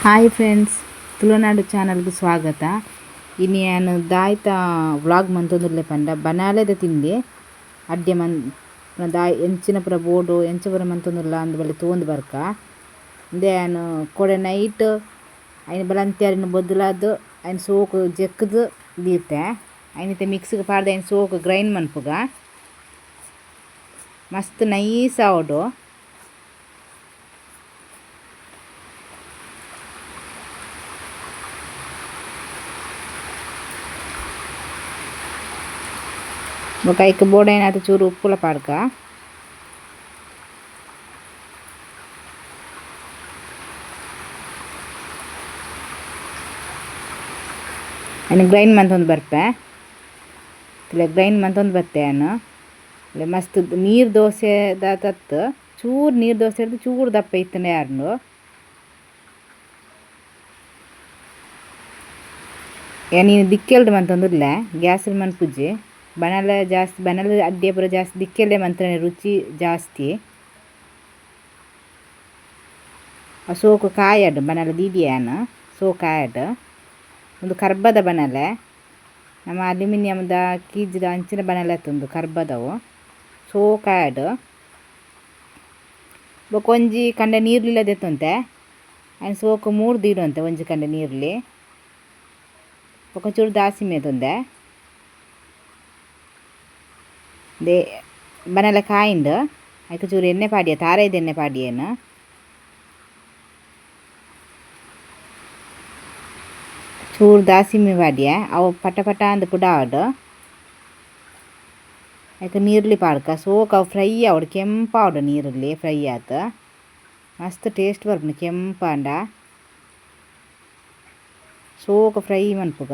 Hi friends, Tulunadu ಚಾನಲ್ಗೆ ಸ್ವಾಗತ. ಇನ್ನು ನಾನು ದಾಯ್ತ ವ್ಲಾಗ್ ಮಂತೊಂದುಲ್ಲೆ ಪಂಡ ಬನಾಲೆದ ತಿಂದೆ ಅಡ್ಡೆ ದಾಯ್ ಎಂಚಿನ ಪುರ ಬೋರ್ಡು ಎಂಚ ಪುರ ಮಂತೊಂದುಲ್ಲ ಅಂದು ಬಲ್ಲಿ ತೋಂದು ಬರ್ಕ ಇಂದೆ ನಾನು ಕೊಡೆ ನೈಟ್ ಐನು ಬಲಂತ್ಯಾರಿನ ಬೊದ್ದುಲಾದು ಐನು ಸೋಕು ಜೆಕ್ಕದು ದೀರ್ತೆ ಐನಿತ್ತೆ ಮಿಕ್ಸಿಗೆ ಪಾಡ್ದು ಐನು ಸೋಕು ಗ್ರೈಂಡ್ ಮನ್ಪುಗ ಮಸ್ತ್ ನೈಸ್ ಆವಡು. ಬೊಕ ಐಕ್ ಬೋಡೈನಾದ ಚೂರು ಉಪ್ಪುಲ ಪಾಡ್ಕ ಐನು ಗ್ರೈಂಡ್ ಮಂತೊಂದು ಬರ್ಪೆ ಇಲ್ಲ ಗ್ರೈಂಡ್ ಮಂತೊಂದು ಬರ್ತೆ ನಾನು ಇಲ್ಲ ಮಸ್ತ್ ನೀರು ದೋಸೆದ ತತ್ತು ಚೂರು ನೀರು ದೋಸೆ ಹಿಡ್ದು ಚೂರು ದಪ್ಪ ಇತ್ತನೆ ಯಾರನ್ನು ನೀನು ದಿಕ್ಕೆಲ್ದು ಮಂತೊಂದುಲ್ಲೆ ಗ್ಯಾಸಲ್ಲಿ ಮನ್ಪುಜ್ಜಿ ಬಣಲೆ ಜಾಸ್ತಿ ಬಣಲೆ ಅಡ್ಡೆ ಪುರ ಜಾಸ್ತಿ ದಿಕ್ಕೆಲ್ಲೆ ಮಂತ್ರನೆ ರುಚಿ ಜಾಸ್ತಿ. ಸೋಕು ಕಾಯಡ್ ಬಣಲೆ ದೀಡಿಯಾನ ಕಾಯಡ್ ಒಂದು ಕರ್ಬದ ಬಣಲೆ ನಮ್ಮ ಅಲ್ಯೂಮಿನಿಯಮ್ದ ಕೀಜ್ದ ಅಂಚಿನ ಬಣಲೆ ಒಂದು ಕರ್ಬದವು ಕಾಯಡ್ ಬೊಕೊಂಜಿ ಕಂಡೆ ನೀರ್ಲಿಲ್ಲದೆತ್ತುಂತೆ ಅಯ್ನು ಸೋಕು ಮೂರು ದೀಡುಂತೆ ಒಂಜಿ ಕಂಡೆ ನೀರ್ಲಿ ಬೊಕ ಚೂರು ದಾಸಿಮೆ ತೊಂದೆ ದೇ ಬನಲ ಕಾಯಿಂಡು ಐಕ ಚೂರು ಎಣ್ಣೆ ಪಾಡಿಯ ತಾರೈದ ಎಣ್ಣೆ ಪಾಡಿಯೇನು ಚೂರು ದಾಸಿಮೆ ಪಾಡಿಯ ಅವು ಪಟ ಪಟ ಅಂದು ಪುಡಾವಡು ಐಕ ನೀರ್ಲಿ ಪಾಡ್ಕ ಸೋಕು ಅವು ಫ್ರೈ ಆವಡು ಕೆಂಪಾವಡು ನೀರಲ್ಲಿ ಫ್ರೈ ಆತ ಮಸ್ತ್ ಟೇಸ್ಟ್ ಬರ್ಪುಂಡು ಕೆಂಪಾಂಡ ಸೋಕು ಫ್ರೈ ಮನ್ಪುಗ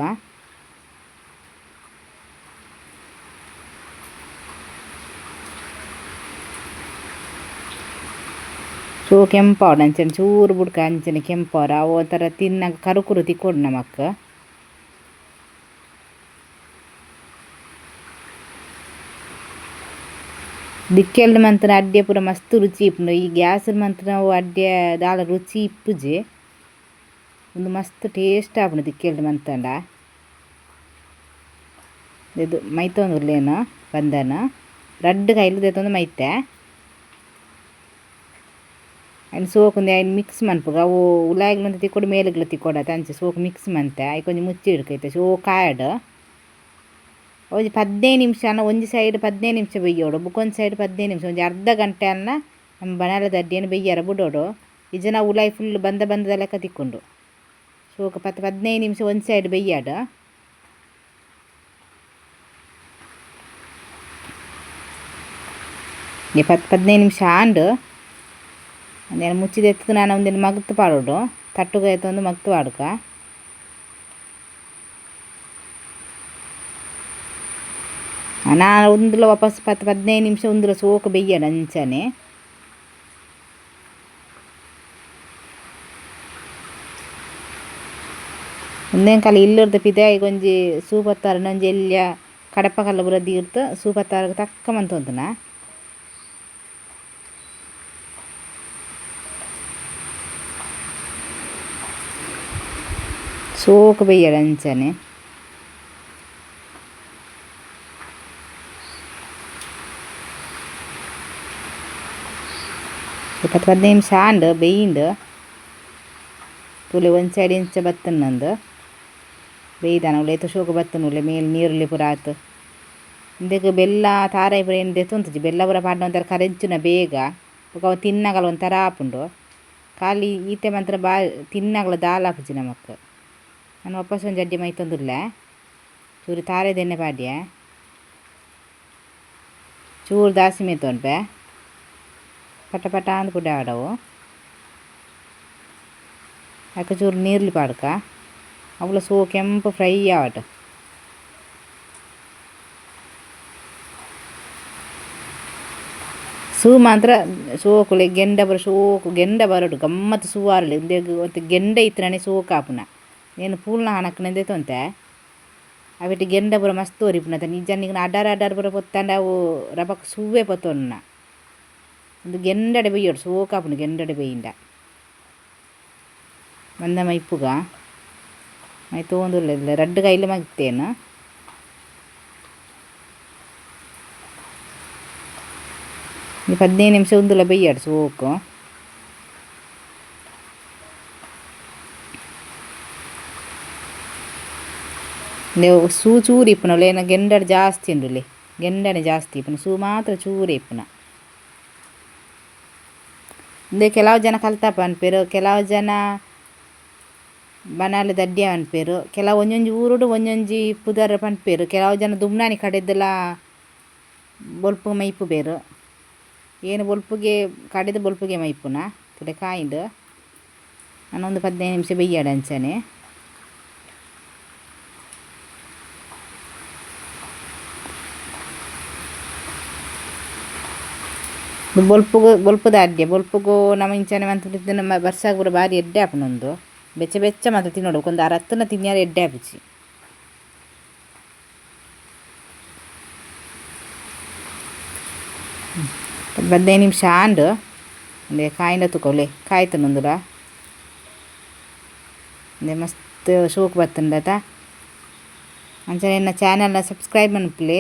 ಕೆಂಪವಡು ಅಂಚನೆ ಚೂರು ಬುಡ್ಕ ಅಂಚನೆ ಕೆಂಪವರ ಅವು ಒಂಥರ ತಿನ್ನಾಗ ಕರುಕುರು ತಿಕ್ಕೊಡು ನಮಕ್ ದಿಕ್ಕೆಲ್ದು ಮಂತನ ಅಡ್ಡೆ ಪೂರ ಮಸ್ತ್ ರುಚಿ ಇಪ್ಪುಂಡು. ಈ ಗ್ಯಾಸ್ ಮಂತನ ಅವು ಅಡ್ಡೆ ದಾಲ ರುಚಿ ಇಪ್ಪುಜಿ ಒಂದು ಮಸ್ತ್ ಟೇಸ್ಟ್ ಆಪುಂಡು ದಿಕ್ಕೆಲ್ದು ಮಂತಂಡ ಇದು ಮೈತೊಂದು ಉಲ್ಲೇನು ಬಂದನ ರಡ್ಡು ಕೈಲು ದೆತ್ತೊಂದು ಮೈತೆ ಐನು ಸೋಕುಂದು ಐನು ಮಿಕ್ಸ್ ಮನ್ಪುಗ ಅವು ಉಲಾಯಿಗ್ಲಂತ ತಿಕ್ಕೊಡು ಮೇಲುಗ್ಲ ತಿಕ್ಕೊಡತ್ತೆ ಅಂಚೆ ಸೋಕು ಮಿಕ್ಸ್ ಮಂತೆ ಐ ಕೊಂಚ ಮುಚ್ಚಿ ಹಿಡ್ಕೈತೆ ಕಾಯಡು ಒಂಜಿ 15 ನಿಮಿಷ ಅನ್ನ ಒಂಜಿ ಸೈಡ್ 15 ನಿಮಿಷ ಬೆಯ್ಯೋಡು ಬುಕ್ಕೊಂದು ಸೈಡ್ 15 ನಿಮಿಷ ಒಂಜಿ ಅರ್ಧ ಗಂಟೆ ಅನ್ನ ನಮ್ಮ ಬಣಲದ ಅಡ್ಡಿಯನ್ನು ಬೆಯ್ಯಾರ ಬಿಡೋಡು ಇಜನ ಉಲಾಯಿ ಫುಲ್ ಬಂದ ಲೆಕ್ಕ ತಿಕ್ಕೊಂಡು ಸೋಕು 15 ನಿಮಿಷ ಒಂದು ಸೈಡ್ ಬೆಯ್ಯಾಡು ಈ 15 ನಿಮಿಷ ಆಂಡು ಒಂದೇನು ಮುಚ್ಚಿದ ಎತ್ತು ನಾನು ಒಂದೇನು ಮಗ್ತು ಪಾಡೋಡು ತಟ್ಟುಗ ಎತ್ತೊಂದು ಮಗ್ತು ಪಾಡ್ಕ ನಾನು ಒಂದುಲ ವಾಪಸ್ 10-15 ನಿಮಿಷ ಒಂದುಲ ಸೋಕು ಬೆಯ್ಯಾಡು ಅಂಚನೆ ಒಂದೇನು ಕಾಲ ಇಲ್ಲರ್ದ ಪಿದೆ ಈಗ ಒಂಜಿ ಸೂಪತ್ತಾರ ಒಂಜಿ ಎಲ್ಲಿಯ ಕಡಪ ಕಲ್ಲ ಬುರ ದೀರ್ತು ಸೂಪತ್ತಾರ ತಕ್ಕ ಮಂತೊಂದುನ ಸೋಕು ಬೆಯ್ಯಾಡು ಅಂಚನೆ 10-15 ನಿಮಿಷ ಆಂಡು ಬೇಯಿಂಡು ತುಲೆ ಒಂದು ಸೈಡ್ ಇಂಚ ಬತ್ತನ್ನಂದು ಬೇಯ್ದಾನ ಉಳ್ಳೆ ಎತ್ತು ಶೋಕು ಬತ್ತನ ಉಳ್ಳೆ ಮೇಲೆ ನೀರುಳ್ಳಿ ಪುರ ಆತು ಇಂದಕ್ಕೆ ಬೆಲ್ಲ ತಾರಾಯಿ ಪುರ ಏನು ದೆತ್ತುಂತಜಿ ಬೆಲ್ಲ ಪುರ ಪಾಡ್ನ ಒಂಥರ ಕರೆಂಚುನ ಬೇಗ ಅವು ತಿನ್ನಾಗಲ ಒಂಥರ ಆಪುಂಡು ಖಾಲಿ ಈತೆ ಮಾತ್ರ ತಿನ್ನಾಗಲ ದಾಲ್ ಆಪುಜಿ ನಮಕ್. ನಾನು ವಾಪಸ್ ಒಂದು ಅಡ್ಡಿ ಮೈತೊಂದುಲ್ಲೆ ಚೂರು ತಾರಾಯ್ದ ಎಣ್ಣೆ ಪಾಡ್ಯ ಚೂರು ದಾಸಿಮೆ ತೊಂಡ್ಪೆ ಪಟ ಪಟ ಅಂದು ಪುಡ ಆಡವು ಯಾಕೆ ಚೂರು ನೀರ್ಲಿ ಪಾಡ್ಕ ಅವಳು ಸೋ ಕೆಂಪು ಫ್ರೈ ಆವಡು ಸೂ ಮಾತ್ರ ಸೋಕುಲೆ ಗೆಂಡ ಬರ ಸೋಕು ಗೆಂಡ ಬರಡು ಗಮ್ಮತ್ತು ಸೂವಾರಲಿ ಒಂದು ಗೆಂಡ ಇತ್ತನೇ ಸೋಕು ಆಪುನ నేను పూలన ಹಣಕ್ಕನೆಂದೆ ತೊಂತೆ ಅವಿಟ್ಟು ಗೆಂಡ ಬುರ ಮಸ್ತ್ ಒರಿಪುನತ ನಿಜ ನಿಗ್ನ ಅಡಾರ್ ಬುರ ಪೊತ್ತಂಡ ಅವು ರಬಕ್ ಸುವ್ವೆ ಪೊತ್ತೊನ್ನ ಒಂದು ಗೆಂಡಡೆ ಬೆಯ್ಯೋಡು ಸೋಕಾಪುಂಡು ಗೆಂಡಡೆ ಬೆಯ್ಯಿಂಡ ಮಂದ ಮೈಪುಗ ಮೈ ತೊಗೊಂದುಲ್ಲ ರಡ್ಡು ಕೈಲಿ ಮಗ್ತೇನು ಈ 15 ನಿಮಿಷ ಒಂದುಲ್ಲ ಬೇಯ್ಯಾಡು ಸೋಕು ಸೂ ಚೂರು ಇಪ್ಪುನಲ್ಲ ಏನ ಗೆಂಡಡೆ ಜಾಸ್ತಿ ಉಂಡುಲೆ ಗೆಂಡನೆ ಜಾಸ್ತಿ ಇಪ್ಪುನ ಸೂ ಮಾತ್ರ ಚೂರು ಇಪ್ಪುನ ಇಂದೆ ಕೆಲವು ಜನ ಕಲ್ತಪ್ಪ ಅನ್ಪೇರು ಕೆಲವು ಜನ ಬನಾಲೆ ದಡ್ಡಿಯ ಅನ್ಪೇರು ಕೆಲವು ಒಂಜೊಂಜಿ ಊರುಡು ಒಂಜೊಂಜಿ ಪುದರ್ ಪನ್ಪೇರು ಕೆಲವು ಜನ ದುಮ್ನಾನಿ ಕಡೆದೆಲ್ಲ ಬೊಲ್ಪು ಮೈಪು ಬೇರು ಏನು ಬೊಲ್ಪುಗೆ ಕಡೆದ ಬೊಲ್ಪುಗೆ ಮೈಪುನ ತುಡೆ ಕಾಯಿಂಡು ನಾನೊಂದು 15 ನಿಮಿಷ ಬೇಯ್ಯಾಡು ಅಂಚನೆ ಬೊಲ್ಪುದ ಅಡ್ಡೆ ಬೊಲ್ಪುಗು ನಮ್ಮ ಇಂಚನೆ ಮಂತ್ ನಮ್ಮ ಬರ್ಸಾಗ ಪೂರ ಬಾರಿ ಎಡ್ಡೆ ಆಪುನೊಂದು ಬೆಚ್ಚ ಬೆಚ್ಚ ಮಾತ್ರ ತಿನ್ನೋಡು ಒಂದು 6 ತಿನ್ಯಾರ ಎಡ್ಡೆ ಆಪಿಚಿ ಹದಿನೈದು ನಿಮಿಷ ಆಂಡು ಅಂದೆ ಕಾಯಿಂದ ತುಕೊಲೆ ಕಾಯ್ತನೊಂದುಲ ಅಂದೆ ಮಸ್ತ್ ಶೋಕ್ ಬರ್ತಂಡತ ಅಂಚನೆ ನನ್ನ ಚಾನಲ್ನ ಸಬ್ಸ್ಕ್ರೈಬ್ ಮನ್ಪುಲೆ